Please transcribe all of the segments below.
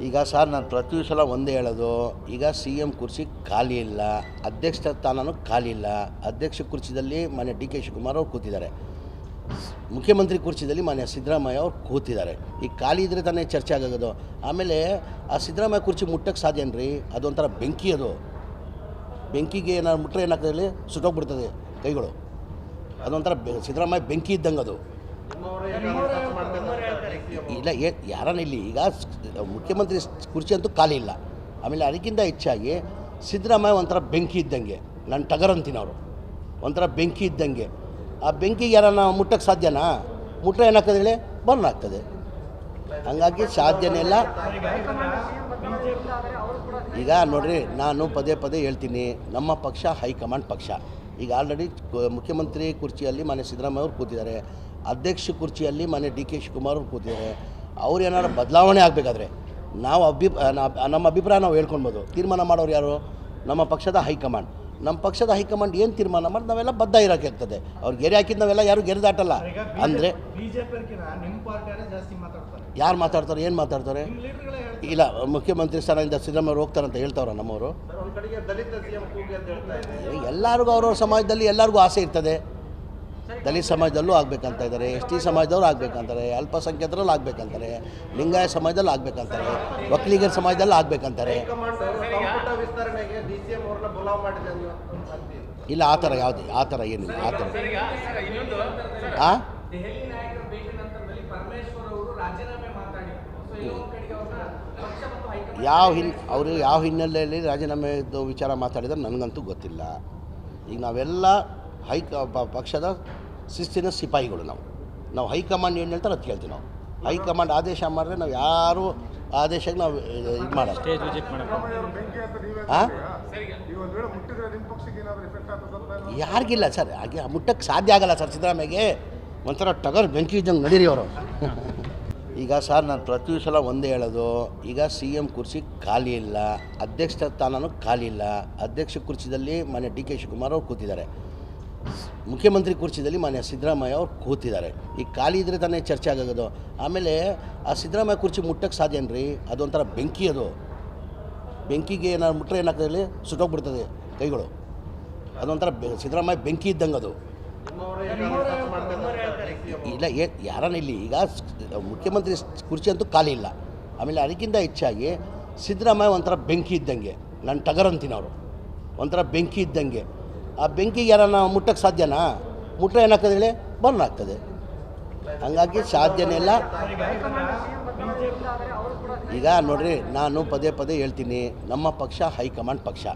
ಈಗ ಸರ್ ನಾನು ಪ್ರತಿ ಸಲ ಒಂದೇ ಹೇಳೋದು, ಈಗ ಸಿ ಎಮ್ ಕುರ್ಚಿ ಖಾಲಿ ಇಲ್ಲ, ಅಧ್ಯಕ್ಷ ಸ್ಥಾನನೂ ಖಾಲಿ ಇಲ್ಲ. ಅಧ್ಯಕ್ಷ ಕುರ್ಚಿದಲ್ಲಿ ಮಾನ್ಯ ಡಿ ಕೆ ಶಿವಕುಮಾರ್ ಅವರು ಕೂತಿದ್ದಾರೆ, ಮುಖ್ಯಮಂತ್ರಿ ಕುರ್ಚಿದಲ್ಲಿ ಮಾನ್ಯ ಸಿದ್ದರಾಮಯ್ಯ ಅವರು ಕೂತಿದ್ದಾರೆ. ಈಗ ಖಾಲಿ ಇದ್ದರೆ ತಾನೇ ಚರ್ಚೆ ಆಗೋದು. ಆಮೇಲೆ ಆ ಸಿದ್ದರಾಮಯ್ಯ ಕುರ್ಚಿ ಮುಟ್ಟಕ್ಕೆ ಸಾಧ್ಯನ್ರಿ? ಅದೊಂಥರ ಬೆಂಕಿ, ಅದು ಬೆಂಕಿಗೆ ಏನಾದ್ರು ಮುಟ್ಟರೆ ಏನಾಗ್ತದೆ, ಸುಟ್ಟೋಗ್ಬಿಡ್ತದೆ ಕೈಗಳು. ಅದೊಂಥರ ಸಿದ್ದರಾಮಯ್ಯ ಬೆಂಕಿ ಇದ್ದಂಗೆ ಅದು. ಇಲ್ಲ ಯಾರನ್ನ ಇಲ್ಲಿ ಈಗ ಮುಖ್ಯಮಂತ್ರಿ ಕುರ್ಚಿ ಅಂತೂ ಖಾಲಿ ಇಲ್ಲ. ಆಮೇಲೆ ಅದಕ್ಕಿಂತ ಹೆಚ್ಚಾಗಿ ಸಿದ್ದರಾಮಯ್ಯ ಒಂಥರ ಬೆಂಕಿ ಇದ್ದಂಗೆ, ನಾನು ಟಗರ್ ಅಂತೀನಿ, ಅವರು ಒಂಥರ ಬೆಂಕಿ ಇದ್ದಂಗೆ. ಆ ಬೆಂಕಿಗೆ ಯಾರನ್ನ ಮುಟ್ಟಕ್ಕೆ ಸಾಧ್ಯನಾ? ಮುಟ್ಟರೆ ಏನಾಗ್ತದೆ ಹೇಳಿ, ಬರ್ನ್ ಆಗ್ತದೆ. ಹಂಗಾಗಿ ಸಾಧ್ಯನೇ ಇಲ್ಲ. ಈಗ ನೋಡ್ರಿ, ನಾನು ಪದೇ ಪದೇ ಹೇಳ್ತೀನಿ, ನಮ್ಮ ಪಕ್ಷ ಹೈಕಮಾಂಡ್ ಪಕ್ಷ. ಈಗ ಆಲ್ರೆಡಿ ಮುಖ್ಯಮಂತ್ರಿ ಕುರ್ಚಿಯಲ್ಲಿ ಮಾನ್ಯ ಸಿದ್ದರಾಮಯ್ಯ ಅವರು ಕೂತಿದ್ದಾರೆ, ಅಧ್ಯಕ್ಷ ಕುರ್ಚಿಯಲ್ಲಿ ಮಾನ್ಯ ಡಿ ಕೆ ಶಿವಕುಮಾರ್ ಅವರು ಕೂತಿದ್ದಾರೆ. ಅವ್ರು ಏನಾದ್ರು ಬದಲಾವಣೆ ಆಗಬೇಕಾದ್ರೆ ನಾವು ನಮ್ಮ ಅಭಿಪ್ರಾಯ ನಾವು ಹೇಳ್ಕೊಳ್ಬೋದು. ತೀರ್ಮಾನ ಮಾಡೋರು ಯಾರು? ನಮ್ಮ ಪಕ್ಷದ ಹೈಕಮಾಂಡ್. ನಮ್ಮ ಪಕ್ಷದ ಹೈಕಮಾಂಡ್ ಏನು ತೀರ್ಮಾನ ಮಾಡಿ ನಾವೆಲ್ಲ ಬದ್ಧ ಇರೋಕೆ ಆಗ್ತದೆ. ಅವ್ರು ಗೆರೆ ಹಾಕಿದ್ದು ನಾವೆಲ್ಲ ಯಾರು ಗೆರೆ ದಾಟಲ್ಲ. ಅಂದರೆ ಯಾರು ಮಾತಾಡ್ತಾರೆ, ಏನು ಮಾತಾಡ್ತಾರೆ? ಇಲ್ಲ, ಮುಖ್ಯಮಂತ್ರಿ ಸ್ಥಾನದಿಂದ ಸಿದ್ದರಾಮಯ್ಯ ಹೋಗ್ತಾರಂತ ಹೇಳ್ತಾವ್ರ ನಮ್ಮವರು? ಎಲ್ಲರಿಗೂ ಅವ್ರವ್ರ ಸಮಾಜದಲ್ಲಿ ಎಲ್ಲರಿಗೂ ಆಸೆ ಇರ್ತದೆ. ದಲಿತ ಸಮಾಜದಲ್ಲೂ ಆಗಬೇಕಂತ ಇದ್ದಾರೆ, ಎಸ್ ಟಿ ಸಮಾಜದವ್ರು ಆಗಬೇಕಂತಾರೆ, ಅಲ್ಪಸಂಖ್ಯಾತರಲ್ಲಿ ಆಗಬೇಕಂತಾರೆ, ಲಿಂಗಾಯತ ಸಮಾಜದಲ್ಲಿ ಆಗಬೇಕಂತಾರೆ, ಒಕ್ಕಲಿಗರ ಸಮಾಜದಲ್ಲಿ ಆಗಬೇಕಂತಾರೆ. ಇಲ್ಲ, ಆ ಥರ ಯಾವುದು, ಆ ಥರ ಏನಿಲ್ಲ. ಆ ಥರ ಅವರು ಯಾವ ಹಿನ್ನೆಲೆಯಲ್ಲಿ ರಾಜೀನಾಮೆದು ವಿಚಾರ ಮಾತಾಡಿದ್ರೆ ನನಗಂತೂ ಗೊತ್ತಿಲ್ಲ. ಈಗ ನಾವೆಲ್ಲ ಪಕ್ಷದ ಶಿಸ್ತಿನ ಸಿಪಾಯಿಗಳು. ನಾವು ಹೈಕಮಾಂಡ್ ಏನು ಹೇಳ್ತಾರೆ ಅದು ಕೇಳ್ತೀವಿ. ನಾವು ಹೈಕಮಾಂಡ್ ಆದೇಶ ಮಾಡಿದ್ರೆ ನಾವು ಯಾರು ಆದೇಶಕ್ಕೆ ನಾವು ಇದು ಮಾಡಲ್ಲ. ಯಾರಿಗಿಲ್ಲ ಸರ್, ಹಾಗೆ ಮುಟ್ಟಕ್ಕೆ ಸಾಧ್ಯ ಆಗಲ್ಲ ಸರ್. ಸಿದ್ದರಾಮಯ್ಯಗೆ ಒಂಥರ ಟಗರ್ ಬೆಂಕಿ ಇದ್ದಂಗೆ ನಡೀರಿ ಅವರು. ಈಗ ಸರ್ ನಾನು ಪ್ರತಿ ಸಲ ಒಂದೇ ಹೇಳೋದು, ಈಗ ಸಿ ಎಮ್ ಕುರ್ಚಿ ಖಾಲಿ ಇಲ್ಲ, ಅಧ್ಯಕ್ಷ ಸ್ಥಾನನೂ ಖಾಲಿ ಇಲ್ಲ. ಅಧ್ಯಕ್ಷ ಕುರ್ಚಿದಲ್ಲಿ ಮಾನ್ಯ ಡಿ ಕೆ ಶಿವಕುಮಾರ್ ಅವರು ಕೂತಿದ್ದಾರೆ, ಮುಖ್ಯಮಂತ್ರಿ ಕುರ್ಚಿದಲ್ಲಿ ಮಾನ್ಯ ಸಿದ್ದರಾಮಯ್ಯ ಅವರು ಕೂತಿದ್ದಾರೆ. ಈಗ ಖಾಲಿ ಇದ್ದರೆ ತಾನೇ ಚರ್ಚೆ ಆಗೋದು. ಆಮೇಲೆ ಆ ಸಿದ್ದರಾಮಯ್ಯ ಕುರ್ಚಿ ಮುಟ್ಟಕ್ಕೆ ಸಾಧ್ಯನ್ರಿ? ಅದೊಂಥರ ಬೆಂಕಿ, ಅದು ಬೆಂಕಿಗೆ ಏನಾದ್ರು ಮುಟ್ಟರೆ ಏನಾಗ್ತದೆ, ಸುಟ್ಟೋಗ್ಬಿಡ್ತದೆ ಕೈಗಳು. ಅದೊಂಥರ ಸಿದ್ದರಾಮಯ್ಯ ಬೆಂಕಿ ಇದ್ದಂಗೆ ಅದು. ಇಲ್ಲ ಯಾರನ್ನ ಇಲ್ಲಿ ಈಗ ಮುಖ್ಯಮಂತ್ರಿ ಕುರ್ಚಿ ಅಂತೂ ಖಾಲಿ ಇಲ್ಲ. ಆಮೇಲೆ ಅದಕ್ಕಿಂತ ಹೆಚ್ಚಾಗಿ ಸಿದ್ದರಾಮಯ್ಯ ಒಂಥರ ಬೆಂಕಿ ಇದ್ದಂಗೆ, ನಾನು ಟಗರ್ ಅಂತೀನಿ, ಅವರು ಒಂಥರ ಬೆಂಕಿ ಇದ್ದಂಗೆ. ಆ ಬೆಂಕಿಗೆ ಯಾರನ್ನ ಮುಟ್ಟಕ್ಕೆ ಸಾಧ್ಯನಾ? ಮುಟ್ಟರೆ ಏನಾಗ್ತದೆ ಹೇಳಿ, ಬರ್ನ್ ಆಗ್ತದೆ. ಹಂಗಾಗಿ ಸಾಧ್ಯನೇ ಇಲ್ಲ. ಈಗ ನೋಡ್ರಿ, ನಾನು ಪದೇ ಪದೇ ಹೇಳ್ತೀನಿ, ನಮ್ಮ ಪಕ್ಷ ಹೈಕಮಾಂಡ್ ಪಕ್ಷ.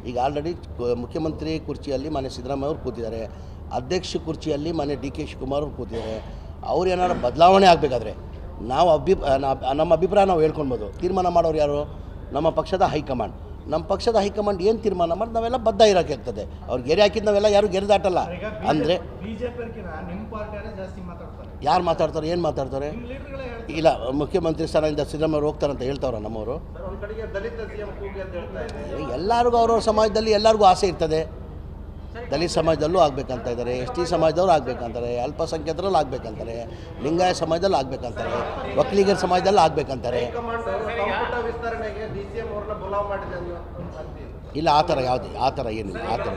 ಈಗ ಆಲ್ರೆಡಿ ಮುಖ್ಯಮಂತ್ರಿ ಕುರ್ಚಿಯಲ್ಲಿ ಮಾನ್ಯ ಸಿದ್ದರಾಮಯ್ಯ ಅವರು ಕೂತಿದ್ದಾರೆ, ಅಧ್ಯಕ್ಷ ಕುರ್ಚಿಯಲ್ಲಿ ಮಾನ್ಯ ಡಿ ಕೆ ಶಿವಕುಮಾರ್ ಅವರು ಕೂತಿದ್ದಾರೆ. ಅವ್ರು ಏನಾದ್ರು ಬದಲಾವಣೆ ಆಗಬೇಕಾದ್ರೆ ನಾವು ನಮ್ಮ ಅಭಿಪ್ರಾಯ ನಾವು ಹೇಳ್ಕೊಳ್ಬೋದು. ತೀರ್ಮಾನ ಮಾಡೋರು ಯಾರು? ನಮ್ಮ ಪಕ್ಷದ ಹೈಕಮಾಂಡ್. ನಮ್ಮ ಪಕ್ಷದ ಹೈಕಮಾಂಡ್ ಏನು ತೀರ್ಮಾನ ಮಾಡಿ ನಾವೆಲ್ಲ ಬದ್ಧ ಇರೋಕೆ ಆಗ್ತದೆ. ಅವ್ರು ಗೆರೆ ಹಾಕಿದ್ದು ನಾವೆಲ್ಲ ಯಾರು ಗೆರೆ ದಾಟಲ್ಲ. ಅಂದರೆ ಯಾರು ಮಾತಾಡ್ತಾರೆ, ಏನು ಮಾತಾಡ್ತಾರೆ? ಇಲ್ಲ, ಮುಖ್ಯಮಂತ್ರಿ ಸ್ಥಾನದಿಂದ ಸಿದ್ದರಾಮಯ್ಯ ಹೋಗ್ತಾರಂತ ಹೇಳ್ತಾವ್ರ ನಮ್ಮವರು? ಎಲ್ಲರಿಗೂ ಅವ್ರವ್ರ ಸಮಾಜದಲ್ಲಿ ಎಲ್ಲರಿಗೂ ಆಸೆ ಇರ್ತದೆ. ದಲಿತ ಸಮಾಜದಲ್ಲೂ ಆಗಬೇಕಂತ ಇದ್ದಾರೆ, ಎಸ್ ಟಿ ಸಮಾಜದವ್ರು ಆಗಬೇಕಂತಾರೆ, ಅಲ್ಪಸಂಖ್ಯಾತರಲ್ಲಿ ಆಗಬೇಕಂತಾರೆ, ಲಿಂಗಾಯತ ಸಮಾಜದಲ್ಲಿ ಆಗಬೇಕಂತಾರೆ, ಒಕ್ಕಲಿಗರ ಸಮಾಜದಲ್ಲಿ ಆಗಬೇಕಂತಾರೆ. ಇಲ್ಲ, ಆ ಥರ ಯಾವುದು, ಆ ಥರ ಏನಿಲ್ಲ. ಆ ಥರ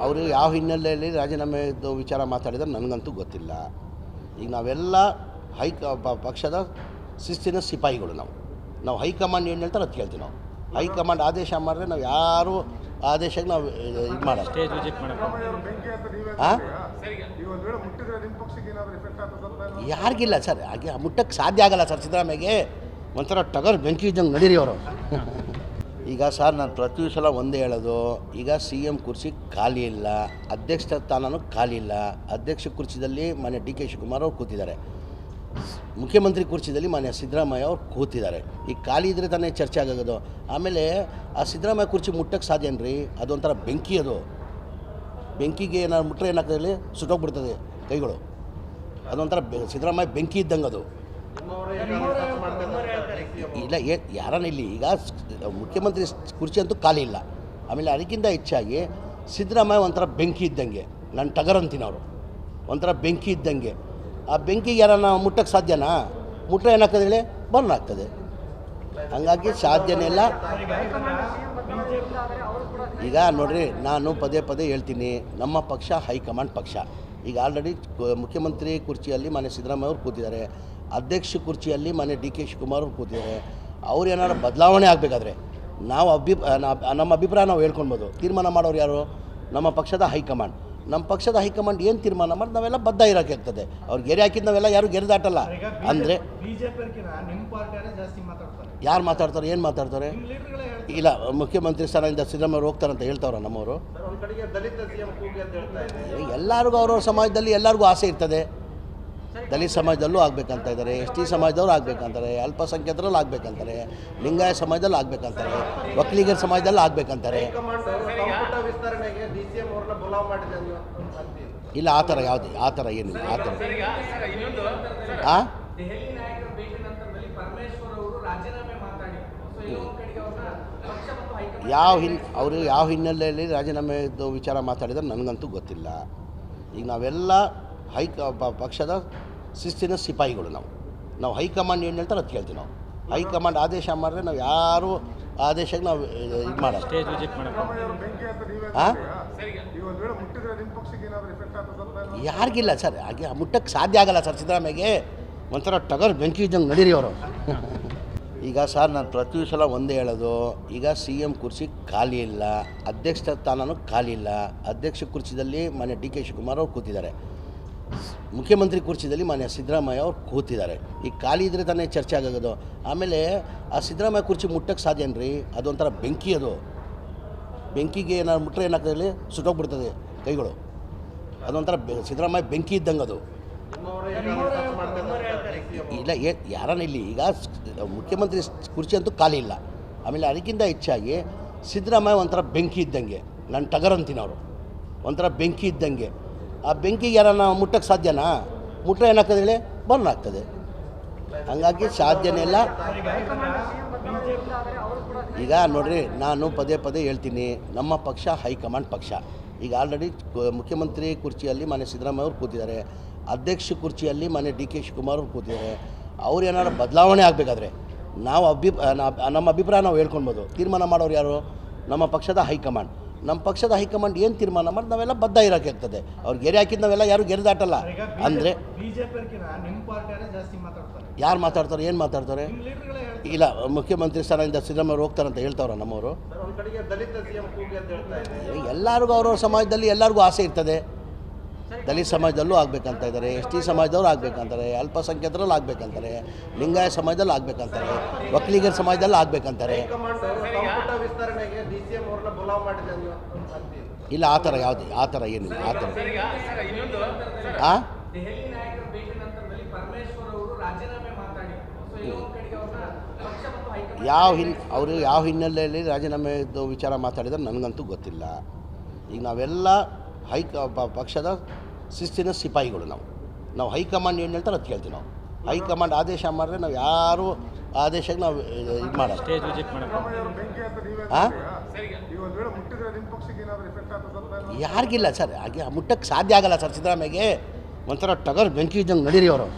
ಅವರು ಯಾವ ಹಿನ್ನೆಲೆಯಲ್ಲಿ ರಾಜೀನಾಮೆದು ವಿಚಾರ ಮಾತಾಡಿದ್ರೆ ನನಗಂತೂ ಗೊತ್ತಿಲ್ಲ. ಈಗ ನಾವೆಲ್ಲ ಪಕ್ಷದ ಶಿಸ್ತಿನ ಸಿಪಾಯಿಗಳು. ನಾವು ಹೈಕಮಾಂಡ್ ಏನು ಹೇಳ್ತಾರೆ ಅದು ಕೇಳ್ತೀವಿ. ನಾವು ಹೈಕಮಾಂಡ್ ಆದೇಶ ಮಾಡಿದ್ರೆ ನಾವು ಯಾರು ಆದೇಶಕ್ಕೆ ನಾವು ಇದು ಮಾಡಲ್ಲ. ಯಾರಿಗಿಲ್ಲ ಸರ್, ಹಾಗೆ ಮುಟ್ಟಕ್ಕೆ ಸಾಧ್ಯ ಆಗಲ್ಲ ಸರ್. ಸಿದ್ದರಾಮಯ್ಯಗೆ ಒಂಥರ ಟಗರ್ ಬೆಂಕಿ ಇದ್ದಂಗೆ ನಡೀರಿ ಅವರು. ಈಗ ಸರ್ ನಾನು ಪ್ರತಿ ಸಲ ಒಂದೇ ಹೇಳೋದು, ಈಗ ಸಿ ಎಮ್ ಕುರ್ಚಿ ಖಾಲಿ ಇಲ್ಲ, ಅಧ್ಯಕ್ಷ ಸ್ಥಾನನೂ ಖಾಲಿ ಇಲ್ಲ. ಅಧ್ಯಕ್ಷ ಕುರ್ಚಿದಲ್ಲಿ ಮಾನ್ಯ ಡಿ ಕೆ ಶಿವಕುಮಾರ್ ಅವರು ಕೂತಿದ್ದಾರೆ, ಮುಖ್ಯಮಂತ್ರಿ ಕುರ್ಚಿದಲ್ಲಿ ಮಾನ್ಯ ಸಿದ್ದರಾಮಯ್ಯ ಅವರು ಕೂತಿದ್ದಾರೆ. ಈಗ ಖಾಲಿ ಇದ್ದರೆ ತಾನೇ ಚರ್ಚೆ ಆಗೋದು. ಆಮೇಲೆ ಆ ಸಿದ್ದರಾಮಯ್ಯ ಕುರ್ಚಿ ಮುಟ್ಟಕ್ಕೆ ಸಾಧ್ಯನ್ರಿ? ಅದೊಂಥರ ಬೆಂಕಿ, ಅದು ಬೆಂಕಿಗೆ ಏನಾದ್ರು ಮುಟ್ಟರೆ ಏನಾಗ್ತದೆ, ಸುಟ್ಟೋಗ್ಬಿಡ್ತದೆ ಕೈಗಳು. ಅದೊಂಥರ ಸಿದ್ದರಾಮಯ್ಯ ಬೆಂಕಿ ಇದ್ದಂಗೆ ಅದು. ಇಲ್ಲ ಯಾರನ್ನ ಇಲ್ಲಿ ಈಗ ಮುಖ್ಯಮಂತ್ರಿ ಕುರ್ಚಿ ಅಂತೂ ಖಾಲಿ ಇಲ್ಲ. ಆಮೇಲೆ ಅದಕ್ಕಿಂತ ಹೆಚ್ಚಾಗಿ ಸಿದ್ದರಾಮಯ್ಯ ಒಂಥರ ಬೆಂಕಿ ಇದ್ದಂಗೆ, ನನ್ನ ಟಗರ್ ಅಂತೀನಿ ಅವರು, ಒಂಥರ ಬೆಂಕಿ ಇದ್ದಂಗೆ. ಆ ಬೆಂಕಿಗೆ ಯಾರನ್ನ ಮುಟ್ಟಕ್ಕೆ ಸಾಧ್ಯನಾ? ಮುಟ್ರೆ ಏನಾಗ್ತದೆ ಹೇಳಿ, ಬರ್ನ್ ಆಗ್ತದೆ. ಹಂಗಾಗಿ ಸಾಧ್ಯನೇ ಇಲ್ಲ. ಈಗ ನೋಡ್ರಿ, ನಾನು ಪದೇ ಪದೇ ಹೇಳ್ತೀನಿ, ನಮ್ಮ ಪಕ್ಷ ಹೈಕಮಾಂಡ್ ಪಕ್ಷ. ಈಗ ಆಲ್ರೆಡಿ ಮುಖ್ಯಮಂತ್ರಿ ಕುರ್ಚಿಯಲ್ಲಿ ಮನೆ ಸಿದ್ದರಾಮಯ್ಯ ಅವರು ಕೂತಿದ್ದಾರೆ, ಅಧ್ಯಕ್ಷ ಕುರ್ಚಿಯಲ್ಲಿ ಮನೆ ಡಿ ಕೆ ಶಿವಕುಮಾರ್ ಅವರು ಕೂತಿದ್ದಾರೆ. ಅವ್ರು ಏನಾದ್ರು ಬದಲಾವಣೆ ಆಗಬೇಕಾದ್ರೆ ನಾವು ನಮ್ಮ ಅಭಿಪ್ರಾಯ ನಾವು ಹೇಳ್ಕೊಳ್ಬೋದು. ತೀರ್ಮಾನ ಮಾಡೋರು ಯಾರು? ನಮ್ಮ ಪಕ್ಷದ ಹೈಕಮಾಂಡ್. ನಮ್ಮ ಪಕ್ಷದ ಹೈಕಮಾಂಡ್ ಏನು ತೀರ್ಮಾನ ಮಾಡಿ ನಾವೆಲ್ಲ ಬದ್ಧ ಇರೋಕೆ ಆಗ್ತದೆ. ಅವ್ರು ಗೆರೆ ಹಾಕಿದ್ದು ನಾವೆಲ್ಲ ಯಾರು ಗೆರೆದಾಟಲ್ಲ. ಅಂದರೆ ಯಾರು ಮಾತಾಡ್ತಾರೆ, ಏನು ಮಾತಾಡ್ತಾರೆ? ಇಲ್ಲ, ಮುಖ್ಯಮಂತ್ರಿ ಸ್ಥಾನದಿಂದ ಸಿದ್ದರಾಮಯ್ಯ ಹೋಗ್ತಾರಂತ ಹೇಳ್ತಾವ್ರ ನಮ್ಮವರು. ಎಲ್ಲರಿಗೂ ಅವ್ರವ್ರ ಸಮಾಜದಲ್ಲಿ ಎಲ್ಲರಿಗೂ ಆಸೆ ಇರ್ತದೆ. ದಲಿತ ಸಮಾಜದಲ್ಲೂ ಆಗಬೇಕಂತ ಇದ್ದಾರೆ, ಎಸ್ ಟಿ ಸಮಾಜದವ್ರು ಆಗಬೇಕಂತಾರೆ, ಅಲ್ಪಸಂಖ್ಯಾತರಲ್ಲಿ ಆಗಬೇಕಂತಾರೆ, ಲಿಂಗಾಯತ ಸಮಾಜದಲ್ಲಿ ಆಗಬೇಕಂತಾರೆ, ಒಕ್ಕಲಿಗರ ಸಮಾಜದಲ್ಲಿ ಆಗಬೇಕಂತಾರೆ. ಇಲ್ಲ, ಆ ಥರ ಯಾವುದು, ಆ ಥರ ಏನಿಲ್ಲ. ಆ ಥರ ಅವರು ಯಾವ ಹಿನ್ನೆಲೆಯಲ್ಲಿ ರಾಜೀನಾಮೆದು ವಿಚಾರ ಮಾತಾಡಿದ್ರೆ ನನಗಂತೂ ಗೊತ್ತಿಲ್ಲ. ಈಗ ನಾವೆಲ್ಲ ಪಕ್ಷದ ಶಿಸ್ತಿನ ಸಿಪಾಯಿಗಳು. ನಾವು ಹೈಕಮಾಂಡ್ ಏನು ಹೇಳ್ತಾರೆ ಅದು ಕೇಳ್ತೀವಿ. ನಾವು ಹೈಕಮಾಂಡ್ ಆದೇಶ ಮಾಡಿದ್ರೆ ನಾವು ಯಾರು ಆದೇಶಕ್ಕೆ ನಾವು ಇದು ಮಾಡೋದು. ಯಾರಿಗಿಲ್ಲ ಸರ್, ಹಾಗೆ ಮುಟ್ಟಕ್ಕೆ ಸಾಧ್ಯ ಆಗಲ್ಲ ಸರ್. ಸಿದ್ದರಾಮಯ್ಯಗೆ ಒಂಥರ ಟಗರ್ ಬೆಂಕಿ ಇದ್ದಂಗೆ ನಡೀರಿ ಅವರು. ಈಗ ಸರ್, ನಾನು ಪ್ರತಿ ಸಲ ಒಂದೇ ಹೇಳೋದು, ಈಗ ಸಿ ಎಮ್ ಕುರ್ಚಿ ಖಾಲಿ ಇಲ್ಲ, ಅಧ್ಯಕ್ಷ ಸ್ಥಾನನೂ ಖಾಲಿ ಇಲ್ಲ. ಅಧ್ಯಕ್ಷ ಕುರ್ಚಿದಲ್ಲಿ ಮನೆ ಡಿ ಕೆ ಶಿವಕುಮಾರ್ ಅವ್ರು ಕೂತಿದ್ದಾರೆ, ಮುಖ್ಯಮಂತ್ರಿ ಕುರ್ಚಿದಲ್ಲಿ ಮನೆ ಸಿದ್ದರಾಮಯ್ಯ ಅವ್ರು ಕೂತಿದ್ದಾರೆ. ಈಗ ಖಾಲಿ ಇದ್ದರೆ ತಾನೇ ಚರ್ಚೆ ಆಗೋದು. ಆಮೇಲೆ ಆ ಸಿದ್ದರಾಮಯ್ಯ ಕುರ್ಚಿ ಮುಟ್ಟಕ್ಕೆ ಸಾಧ್ಯನ್ರಿ? ಅದೊಂಥರ ಬೆಂಕಿ. ಅದು ಬೆಂಕಿಗೆ ಏನಾದ್ರು ಮುಟ್ಟರೆ ಏನಾಗ್ತದೆ ಹೇಳಿ, ಸುಟ್ಟೋಗ್ಬಿಡ್ತದೆ ಕೈಗಳು. ಅದೊಂಥರ ಸಿದ್ದರಾಮಯ್ಯ ಬೆಂಕಿ ಇದ್ದಂಗೆ ಅದು. ಇಲ್ಲ, ಯಾರನ್ನ ಇಲ್ಲಿ ಈಗ ಮುಖ್ಯಮಂತ್ರಿ ಕುರ್ಚಿ ಅಂತೂ ಖಾಲಿ ಇಲ್ಲ. ಆಮೇಲೆ ಅದಕ್ಕಿಂತ ಹೆಚ್ಚಾಗಿ ಸಿದ್ದರಾಮಯ್ಯ ಒಂಥರ ಬೆಂಕಿ ಇದ್ದಂಗೆ, ನನ್ನ ಟಗರ್ ಅಂತೀನಿ ಅವರು, ಒಂಥರ ಬೆಂಕಿ ಇದ್ದಂಗೆ. ಆ ಬೆಂಕಿಗೆ ಯಾರನ್ನ ಮುಟ್ಟಕ್ಕೆ ಸಾಧ್ಯನಾ? ಮುಟ್ರೆ ಏನಾಗ್ತದೆ ಹೇಳಿ, ಬರ್ನ್ ಆಗ್ತದೆ. ಹಂಗಾಗಿ ಸಾಧ್ಯನೇ ಇಲ್ಲ. ಈಗ ನೋಡ್ರಿ, ನಾನು ಪದೇ ಪದೇ ಹೇಳ್ತೀನಿ, ನಮ್ಮ ಪಕ್ಷ ಹೈಕಮಾಂಡ್ ಪಕ್ಷ. ಈಗ ಆಲ್ರೆಡಿ ಮುಖ್ಯಮಂತ್ರಿ ಕುರ್ಚಿಯಲ್ಲಿ ಮನೆ ಸಿದ್ದರಾಮಯ್ಯ ಅವರು ಕೂತಿದ್ದಾರೆ, ಅಧ್ಯಕ್ಷ ಕುರ್ಚಿಯಲ್ಲಿ ಮನೆ ಡಿ ಕೆ ಶಿವಕುಮಾರ್ ಅವರು ಕೂತಿದ್ದಾರೆ. ಅವ್ರು ಏನಾದ್ರು ಬದಲಾವಣೆ ಆಗಬೇಕಾದ್ರೆ ನಾವು ನಮ್ಮ ಅಭಿಪ್ರಾಯ ನಾವು ಹೇಳ್ಕೊಳ್ಬೋದು. ತೀರ್ಮಾನ ಮಾಡೋರು ಯಾರು? ನಮ್ಮ ಪಕ್ಷದ ಹೈಕಮಾಂಡ್. ನಮ್ಮ ಪಕ್ಷದ ಹೈಕಮಾಂಡ್ ಏನು ತೀರ್ಮಾನ ಮಾಡಿ ನಾವೆಲ್ಲ ಬದ್ಧ ಇರೋಕೆ ಆಗ್ತದೆ. ಅವ್ರು ಗೆರೆ ಹಾಕಿದ್ದು ನಾವೆಲ್ಲ ಯಾರು ಗೆರೆದಾಟಲ್ಲ. ಅಂದರೆ ಯಾರು ಮಾತಾಡ್ತಾರೆ, ಏನು ಮಾತಾಡ್ತಾರೆ? ಇಲ್ಲ, ಮುಖ್ಯಮಂತ್ರಿ ಸ್ಥಾನದಿಂದ ಸಿದ್ದರಾಮಯ್ಯ ಹೋಗ್ತಾರಂತ ಹೇಳ್ತಾವ್ರ ನಮ್ಮವರು. ಎಲ್ಲರಿಗೂ ಅವ್ರವ್ರ ಸಮಾಜದಲ್ಲಿ ಎಲ್ಲರಿಗೂ ಆಸೆ ಇರ್ತದೆ. ದಲಿತ ಸಮಾಜದಲ್ಲೂ ಆಗಬೇಕಂತ ಇದ್ದಾರೆ, ಎಸ್ ಟಿ ಸಮಾಜದವ್ರು ಆಗಬೇಕಂತಾರೆ, ಅಲ್ಪಸಂಖ್ಯಾತರಲ್ಲಿ ಆಗಬೇಕಂತಾರೆ, ಲಿಂಗಾಯತ ಸಮಾಜದಲ್ಲಿ ಆಗಬೇಕಂತಾರೆ, ಒಕ್ಕಲಿಗರ ಸಮಾಜದಲ್ಲಿ ಆಗಬೇಕಂತಾರೆ. ಇಲ್ಲ, ಆ ಥರ ಯಾವುದು, ಆ ಥರ ಏನಿಲ್ಲ. ಆ ಥರ ಅವರು ಯಾವ ಹಿನ್ನೆಲೆಯಲ್ಲಿ ರಾಜೀನಾಮೆದು ವಿಚಾರ ಮಾತಾಡಿದ್ರೆ ನನಗಂತೂ ಗೊತ್ತಿಲ್ಲ. ಈಗ ನಾವೆಲ್ಲ ಪಕ್ಷದ ಶಿಸ್ತಿನ ಸಿಪಾಯಿಗಳು. ನಾವು ಹೈಕಮಾಂಡ್ ಏನು ಹೇಳ್ತಾರೆ ಅದು ಕೇಳ್ತೀವಿ. ನಾವು ಹೈಕಮಾಂಡ್ ಆದೇಶ ಮಾಡಿದ್ರೆ ನಾವು ಯಾರು ಆದೇಶಕ್ಕೆ ನಾವು ಇದು ಮಾಡೋದು. ಯಾರಿಗಿಲ್ಲ ಸರ್, ಹಾಗೆ ಮುಟ್ಟಕ್ಕೆ ಸಾಧ್ಯ ಆಗಲ್ಲ ಸರ್. ಸಿದ್ದರಾಮಯ್ಯಗೆ ಒಂಥರ ಟಗರ್ ಬೆಂಕಿ ಇದ್ದಂಗೆ ನಡೀರಿ ಅವರು.